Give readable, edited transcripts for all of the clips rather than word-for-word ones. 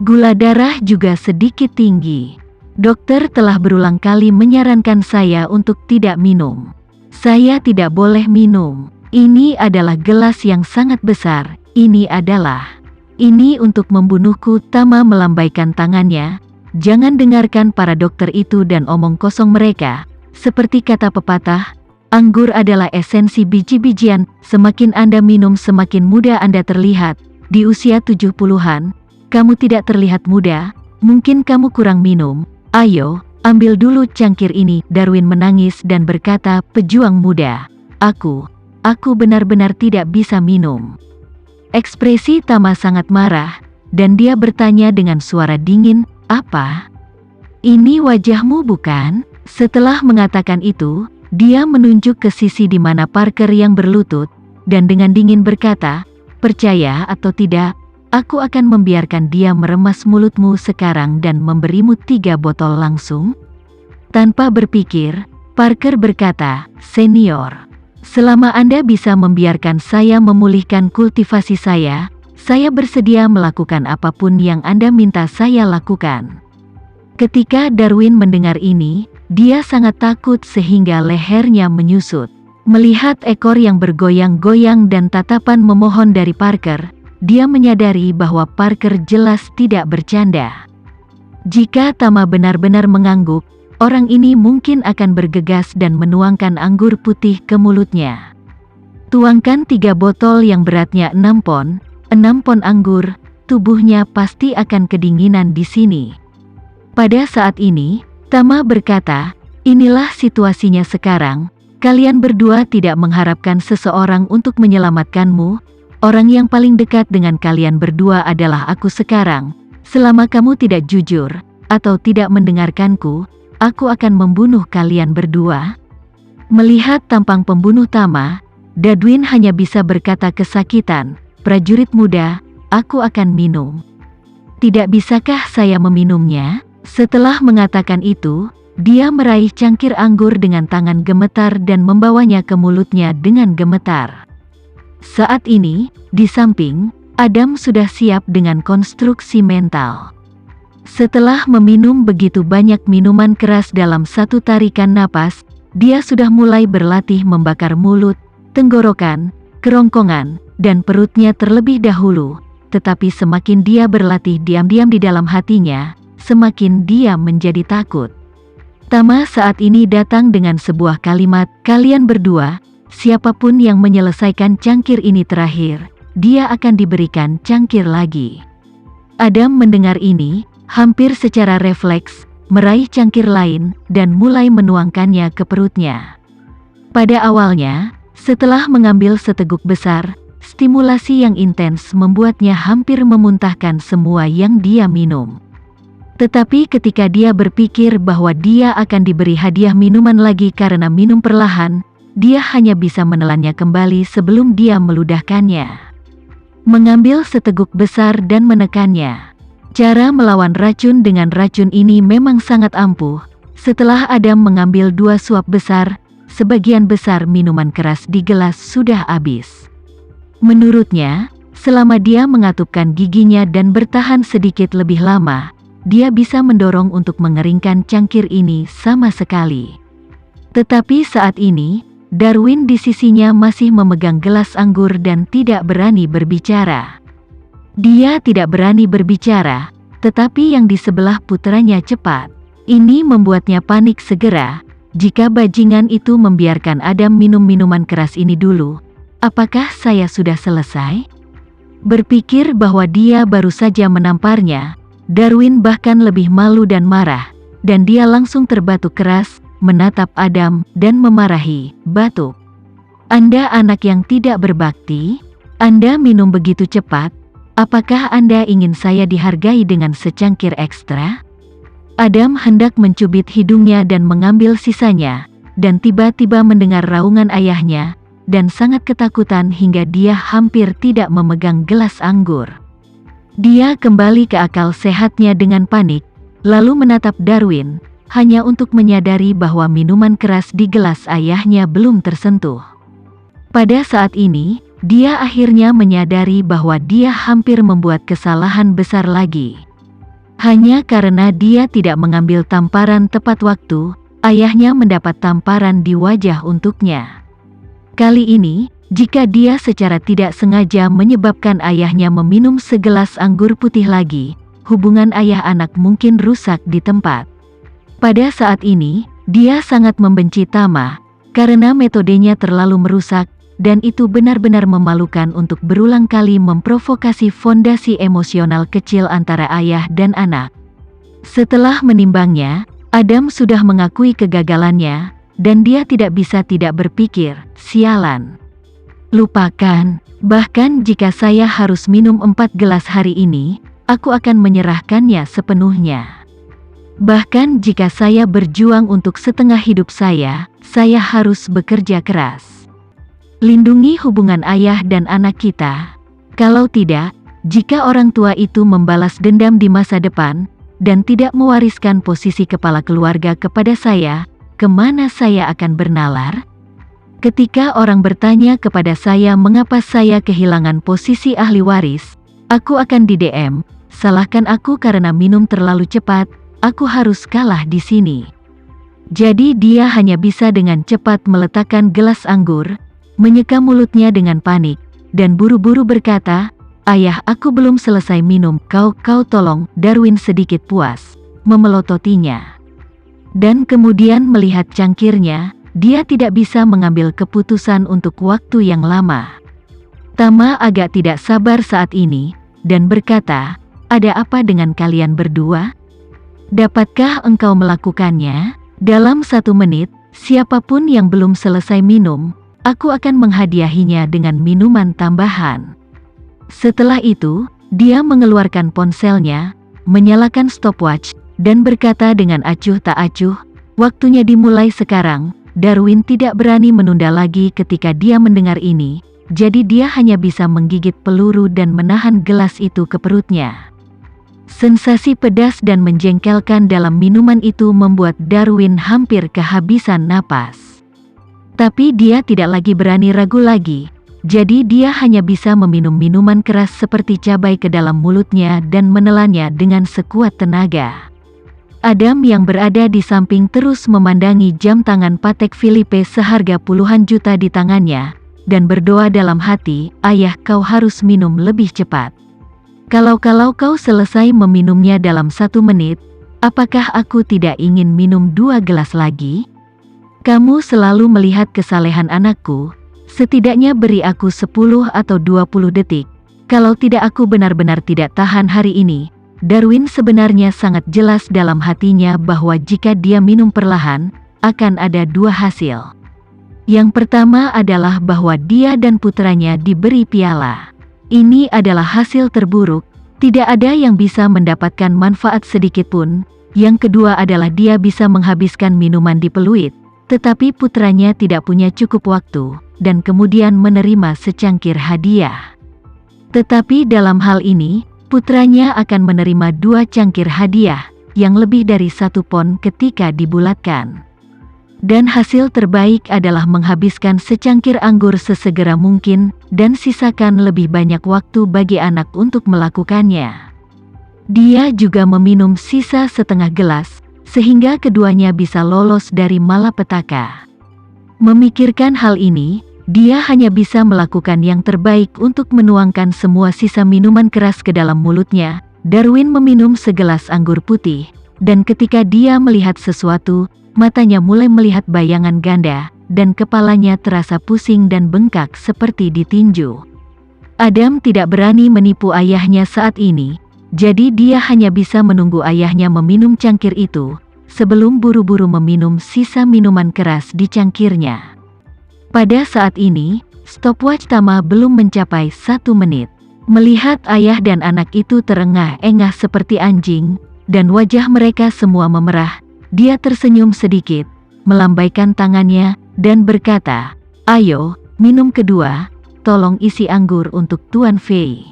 Gula darah juga sedikit tinggi. Dokter telah berulang kali menyarankan saya untuk tidak minum. Saya tidak boleh minum. Ini adalah gelas yang sangat besar. Ini untuk membunuhku. Tama melambaikan tangannya. Jangan dengarkan para dokter itu dan omong kosong mereka. Seperti kata pepatah, anggur adalah esensi biji-bijian. Semakin Anda minum semakin muda Anda terlihat. Di usia 70-an, kamu tidak terlihat muda. Mungkin kamu kurang minum. Ayo, ambil dulu cangkir ini. Darwin menangis dan berkata, pejuang muda. Aku benar-benar tidak bisa minum. Ekspresi Tama sangat marah, dan dia bertanya dengan suara dingin, apa? Ini wajahmu bukan? Setelah mengatakan itu, dia menunjuk ke sisi di mana Parker yang berlutut, dan dengan dingin berkata, percaya atau tidak, aku akan membiarkan dia meremas mulutmu sekarang dan memberimu 3 botol langsung. Tanpa berpikir, Parker berkata, senior, selama Anda bisa membiarkan saya memulihkan kultivasi saya bersedia melakukan apapun yang Anda minta saya lakukan. Ketika Darwin mendengar ini, dia sangat takut sehingga lehernya menyusut. Melihat ekor yang bergoyang-goyang dan tatapan memohon dari Parker, dia menyadari bahwa Parker jelas tidak bercanda. Jika Tama benar-benar mengangguk, orang ini mungkin akan bergegas dan menuangkan anggur putih ke mulutnya. Tuangkan 3 botol yang beratnya 6 pon anggur, tubuhnya pasti akan kedinginan di sini. Pada saat ini, Tama berkata, inilah situasinya sekarang, kalian berdua tidak mengharapkan seseorang untuk menyelamatkanmu. Orang yang paling dekat dengan kalian berdua adalah aku sekarang. Selama kamu tidak jujur, atau tidak mendengarkanku, aku akan membunuh kalian berdua. Melihat tampang pembunuh Tama, Darwin hanya bisa berkata kesakitan, prajurit muda, aku akan minum. Tidak bisakah saya meminumnya? Setelah mengatakan itu, dia meraih cangkir anggur dengan tangan gemetar dan membawanya ke mulutnya dengan gemetar. Saat ini, di samping, Adam sudah siap dengan konstruksi mental. Setelah meminum begitu banyak minuman keras dalam satu tarikan napas, dia sudah mulai berlatih membakar mulut, tenggorokan, kerongkongan, dan perutnya terlebih dahulu. Tetapi semakin dia berlatih diam-diam di dalam hatinya, semakin dia menjadi takut. Tama saat ini datang dengan sebuah kalimat, kalian berdua, siapapun yang menyelesaikan cangkir ini terakhir, dia akan diberikan cangkir lagi. Adam mendengar ini, hampir secara refleks, meraih cangkir lain, dan mulai menuangkannya ke perutnya. Pada awalnya, setelah mengambil seteguk besar, stimulasi yang intens membuatnya hampir memuntahkan semua yang dia minum. Tetapi ketika dia berpikir bahwa dia akan diberi hadiah minuman lagi karena minum perlahan, dia hanya bisa menelannya kembali sebelum dia meludahkannya. Mengambil seteguk besar dan menekannya. Cara melawan racun dengan racun ini memang sangat ampuh. Setelah Adam mengambil 2 suap besar, sebagian besar minuman keras di gelas sudah habis. Menurutnya, selama dia mengatupkan giginya dan bertahan sedikit lebih lama, dia bisa mendorong untuk mengeringkan cangkir ini sama sekali. Tetapi saat ini, Darwin di sisinya masih memegang gelas anggur dan tidak berani berbicara. Dia tidak berani berbicara, tetapi yang di sebelah puteranya cepat. Ini membuatnya panik segera. Jika bajingan itu membiarkan Adam minum minuman keras ini dulu, apakah saya sudah selesai? Berpikir bahwa dia baru saja menamparnya, Darwin bahkan lebih malu dan marah, dan dia langsung terbatuk keras, menatap Adam, dan memarahi, batuk. Anda anak yang tidak berbakti? Anda minum begitu cepat? Apakah Anda ingin saya dihargai dengan secangkir ekstra? Adam hendak mencubit hidungnya dan mengambil sisanya, dan tiba-tiba mendengar raungan ayahnya, dan sangat ketakutan hingga dia hampir tidak memegang gelas anggur. Dia kembali ke akal sehatnya dengan panik, lalu menatap Darwin, hanya untuk menyadari bahwa minuman keras di gelas ayahnya belum tersentuh. Pada saat ini, dia akhirnya menyadari bahwa dia hampir membuat kesalahan besar lagi. Hanya karena dia tidak mengambil tamparan tepat waktu, ayahnya mendapat tamparan di wajah untuknya. Kali ini, jika dia secara tidak sengaja menyebabkan ayahnya meminum segelas anggur putih lagi, hubungan ayah anak mungkin rusak di tempat. Pada saat ini, dia sangat membenci Tama, karena metodenya terlalu merusak, dan itu benar-benar memalukan untuk berulang kali memprovokasi fondasi emosional kecil antara ayah dan anak. Setelah menimbangnya, Adam sudah mengakui kegagalannya, dan dia tidak bisa tidak berpikir, sialan. Lupakan, bahkan jika saya harus minum 4 gelas hari ini, aku akan menyerahkannya sepenuhnya. Bahkan jika saya berjuang untuk setengah hidup saya harus bekerja keras. Lindungi hubungan ayah dan anak kita. Kalau tidak, jika orang tua itu membalas dendam di masa depan, dan tidak mewariskan posisi kepala keluarga kepada saya, kemana saya akan bernalar? Ketika orang bertanya kepada saya mengapa saya kehilangan posisi ahli waris, aku akan di DM, salahkan aku karena minum terlalu cepat, aku harus kalah di sini. Jadi dia hanya bisa dengan cepat meletakkan gelas anggur, menyeka mulutnya dengan panik, dan buru-buru berkata, "Ayah, aku belum selesai minum, kau tolong." Darwin sedikit puas, memelototinya. Dan kemudian melihat cangkirnya, dia tidak bisa mengambil keputusan untuk waktu yang lama. Tama agak tidak sabar saat ini, dan berkata, "Ada apa dengan kalian berdua? Dapatkah engkau melakukannya? Dalam 1 menit, siapapun yang belum selesai minum, aku akan menghadiahinya dengan minuman tambahan." Setelah itu, dia mengeluarkan ponselnya, menyalakan stopwatch, dan berkata dengan acuh tak acuh, "Waktunya dimulai sekarang." Darwin tidak berani menunda lagi ketika dia mendengar ini, jadi dia hanya bisa menggigit peluru dan menahan gelas itu ke perutnya. Sensasi pedas dan menjengkelkan dalam minuman itu membuat Darwin hampir kehabisan napas. Tapi dia tidak lagi berani ragu lagi, jadi dia hanya bisa meminum minuman keras seperti cabai ke dalam mulutnya dan menelannya dengan sekuat tenaga. Adam yang berada di samping terus memandangi jam tangan Patek Philippe seharga puluhan juta di tangannya, dan berdoa dalam hati, "Ayah, kau harus minum lebih cepat. Kalau kau selesai meminumnya dalam 1 menit, apakah aku tidak ingin minum 2 gelas lagi? Kamu selalu melihat kesalehan anakku, setidaknya beri aku 10 atau 20 detik. Kalau tidak aku benar-benar tidak tahan hari ini." Darwin sebenarnya sangat jelas dalam hatinya bahwa jika dia minum perlahan, akan ada 2 hasil. Yang pertama adalah bahwa dia dan putranya diberi piala. Ini adalah hasil terburuk, tidak ada yang bisa mendapatkan manfaat sedikitpun. Yang kedua adalah dia bisa menghabiskan minuman di peluit, tetapi putranya tidak punya cukup waktu, dan kemudian menerima secangkir hadiah. Tetapi dalam hal ini, putranya akan menerima 2 cangkir hadiah, yang lebih dari 1 pon ketika dibulatkan. Dan hasil terbaik adalah menghabiskan secangkir anggur sesegera mungkin, dan sisakan lebih banyak waktu bagi anak untuk melakukannya. Dia juga meminum sisa setengah gelas, sehingga keduanya bisa lolos dari malapetaka. Memikirkan hal ini, dia hanya bisa melakukan yang terbaik untuk menuangkan semua sisa minuman keras ke dalam mulutnya. Darwin meminum segelas anggur putih, dan ketika dia melihat sesuatu, matanya mulai melihat bayangan ganda, dan kepalanya terasa pusing dan bengkak seperti ditinju. Adam tidak berani menipu ayahnya saat ini, jadi dia hanya bisa menunggu ayahnya meminum cangkir itu, sebelum buru-buru meminum sisa minuman keras di cangkirnya. Pada saat ini, stopwatch Tama belum mencapai 1 menit. Melihat ayah dan anak itu terengah-engah seperti anjing, dan wajah mereka semua memerah, dia tersenyum sedikit, melambaikan tangannya, dan berkata, "Ayo, minum kedua, tolong isi anggur untuk Tuan Fei."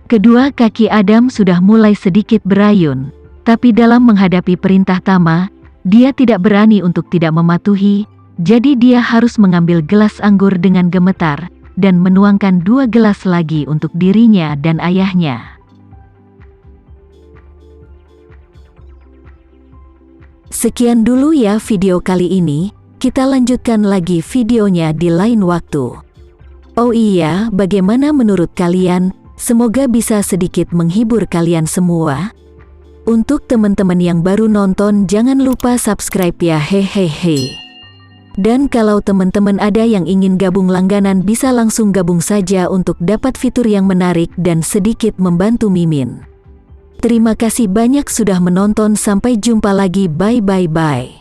Kedua kaki Adam sudah mulai sedikit berayun, tapi dalam menghadapi perintah Tama, dia tidak berani untuk tidak mematuhi. Jadi dia harus mengambil gelas anggur dengan gemetar, dan menuangkan 2 gelas lagi untuk dirinya dan ayahnya. Sekian dulu ya video kali ini, kita lanjutkan lagi videonya di lain waktu. Oh iya, bagaimana menurut kalian? Semoga bisa sedikit menghibur kalian semua. Untuk teman-teman yang baru nonton, jangan lupa subscribe ya, hehehe. Dan kalau teman-teman ada yang ingin gabung langganan, bisa langsung gabung saja untuk dapat fitur yang menarik dan sedikit membantu Mimin. Terima kasih banyak sudah menonton, sampai jumpa lagi, bye.